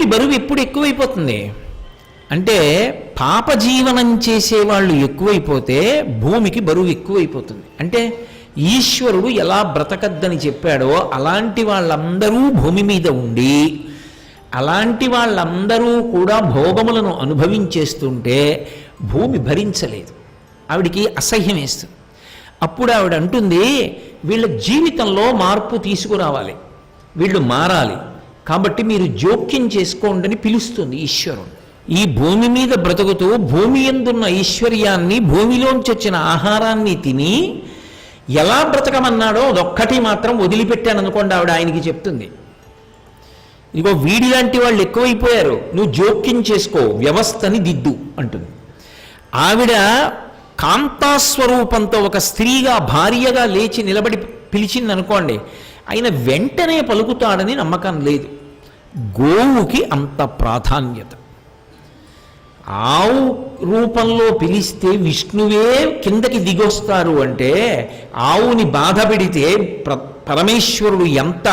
భూమికి బరువు ఎప్పుడు ఎక్కువైపోతుంది అంటే పాప జీవనం చేసేవాళ్ళు ఎక్కువైపోతే భూమికి బరువు ఎక్కువైపోతుంది. అంటే ఈశ్వరుడు ఎలా బ్రతకద్దని చెప్పాడో అలాంటి వాళ్ళందరూ భూమి మీద ఉండి అలాంటి వాళ్ళందరూ కూడా భోగములను అనుభవించేస్తుంటే భూమి భరించలేదు, ఆవిడికి అసహ్యం వేస్తుంది. అప్పుడు ఆవిడ అంటుంది, వీళ్ళ జీవితంలో మార్పు తీసుకురావాలి, వీళ్ళు మారాలి, కాబట్టి మీరు జోక్యం చేసుకోండి అని పిలుస్తుంది ఈశ్వరుడు. ఈ భూమి మీద బ్రతుకుతూ భూమి యందున్న ఐశ్వర్యాన్ని, భూమిలోంచి వచ్చిన ఆహారాన్ని తిని ఎలా బ్రతకమన్నాడో అదొక్కటి మాత్రం వదిలిపెట్టాననుకోండి ఆవిడ ఆయనకి చెప్తుంది. ఇగో వీడిలాంటి వాళ్ళు ఎక్కువైపోయారు, నువ్వు జోక్యం చేసుకో, వ్యవస్థని దిద్దు అంటుంది. ఆవిడ కాంతాస్వరూపంతో ఒక స్త్రీగా భార్యగా లేచి నిలబడి పిలిచింది అనుకోండి, ఆయన వెంటనే పలుకుతాడని నమ్మకం లేదు. గోవుకి అంత ప్రాధాన్యత. ఆవు రూపంలో పిలిస్తే విష్ణువే కిందకి దిగొస్తారు అంటే ఆవుని బాధ పెడితే పరమేశ్వరుడు ఎంత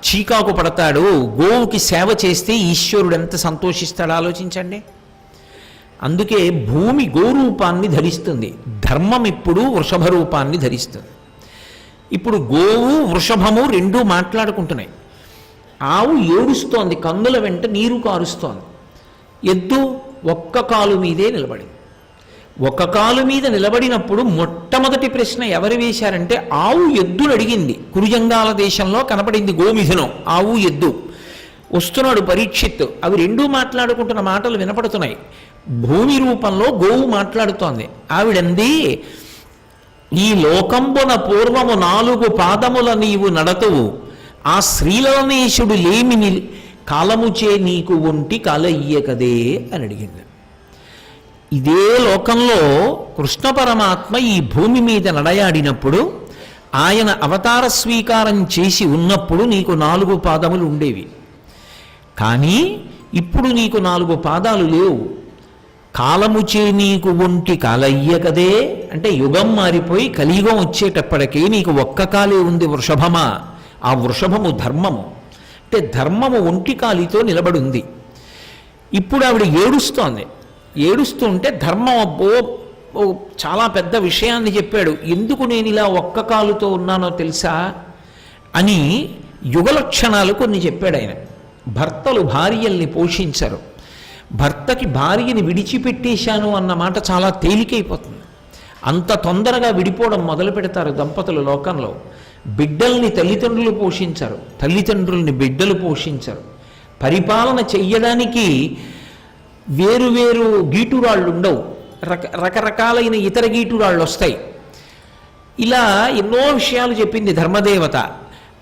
చీకాకు పడతాడు, గోవుకి సేవ చేస్తే ఈశ్వరుడు ఎంత సంతోషిస్తాడో ఆలోచించండి. అందుకే భూమి గోరూపాన్ని ధరిస్తుంది, ధర్మం ఇప్పుడు వృషభ రూపాన్ని ధరిస్తుంది. ఇప్పుడు గోవు వృషభము రెండూ మాట్లాడుకుంటున్నాయి. ఆవు ఏడుస్తోంది, కన్నుల వెంట నీరు కారుస్తోంది. ఎద్దు ఒక్క కాలు మీదే నిలబడింది. ఒక కాలు మీద నిలబడినప్పుడు మొట్టమొదటి ప్రశ్న ఎవరు వేశారంటే ఆవు ఎద్దును అడిగింది. కురుజంగాల దేశంలో కనపడింది గోమిథునం, ఆవు ఎద్దు. వస్తున్నాడు పరీక్షిత్, అవి రెండూ మాట్లాడుకుంటున్న మాటలు వినపడుతున్నాయి. భూమి రూపంలో గోవు మాట్లాడుతోంది. ఆవిడంది, ఈ లోకంబున పూర్వము 4 పాదముల నీవు నడతవు, ఆ శ్రీలనేశుడు లేమిని కాలముచే నీకు ఒంటి కాలయ్యకదే అని అడిగింది. ఇదే లోకంలో కృష్ణ పరమాత్మ ఈ భూమి మీద నడయాడినప్పుడు, ఆయన అవతార స్వీకారం చేసి ఉన్నప్పుడు నీకు 4 పాదములు ఉండేవి. కానీ ఇప్పుడు నీకు 4 పాదాలు లేవు. కాలముచే నీకు ఒంటి కాలయ్యకదే అంటే యుగం మారిపోయి కలియుగం వచ్చేటప్పటికీ నీకు ఒక్క కాలే ఉంది వృషభమా. ఆ వృషభము ధర్మము, అంటే ధర్మము ఒంటి కాలితో నిలబడింది. ఇప్పుడు ఆవిడ ఏడుస్తోంది. ఏడుస్తుంటే ధర్మం చాలా పెద్ద విషయాన్ని చెప్పాడు. ఎందుకు నేను ఇలా ఒక్క కాలుతో ఉన్నానో తెలుసా అని యుగలక్షణాలు కొన్ని చెప్పాడు ఆయన. భర్తలు భార్యల్ని పోషించరు, భర్తకి భార్యని విడిచిపెట్టేశాను అన్న మాట చాలా తేలికైపోతుంది. అంత తొందరగా విడిపోవడం మొదలు పెడతారు దంపతులు లోకంలో. బిడ్డల్ని తల్లిదండ్రులు పోషించరు, తల్లిదండ్రుల్ని బిడ్డలు పోషించరు. పరిపాలన చెయ్యడానికి వేరువేరు గీటురాళ్ళు ఉండవు, రకరకాలైన ఇతర గీటురాళ్ళు వస్తాయి. ఇలా ఎన్నో విషయాలు చెప్పింది ధర్మదేవత.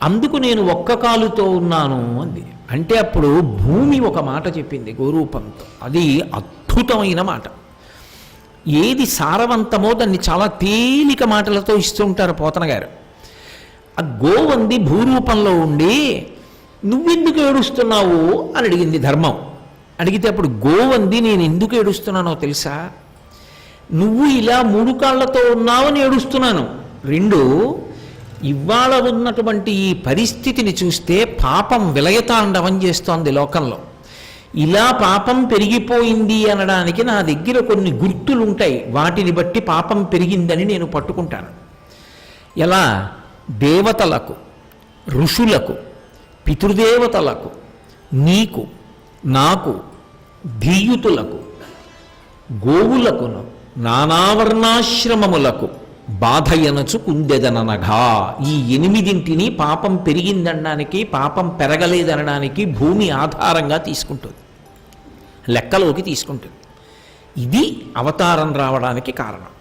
అందుకు నేను ఒక్క కాలుతో ఉన్నాను అంది. అంటే అప్పుడు భూమి ఒక మాట చెప్పింది గోరూపంతో. అది అద్భుతమైన మాట. ఏది సారవంతమో దాన్ని చాలా తేలిక మాటలతో ఇస్తుంటారు పోతన గారు. ఆ గోవంది భూరూపంలో ఉండి నువ్వెందుకు ఏడుస్తున్నావు అని అడిగింది ధర్మం. అడిగితే అప్పుడు గోవంది నేను ఎందుకు ఏడుస్తున్నానో తెలుసా, నువ్వు ఇలా 3 కాళ్లతో ఉన్నావని ఏడుస్తున్నాను. 2, ఇవాళ ఉన్నటువంటి ఈ పరిస్థితిని చూస్తే పాపం విలయతాండవం చేస్తోంది లోకంలో. ఇలా పాపం పెరిగిపోయింది అనడానికి నా దగ్గర కొన్ని గుర్తులుంటాయి, వాటిని బట్టి పాపం పెరిగిందని నేను పట్టుకుంటాను. ఎలా? దేవతలకు, ఋషులకు, పితృదేవతలకు, నీకు, నాకు, ధీయుతులకు, గోవులకును, నానావర్ణాశ్రమములకు బాధయనచు కుందెదననగా. ఈ 8 పాపం పెరిగిందనడానికి, పాపం పెరగలేదనడానికి భూమి ఆధారంగా తీసుకుంటుంది, లెక్కలోకి తీసుకుంటుంది. ఇది అవతారం రావడానికి కారణం.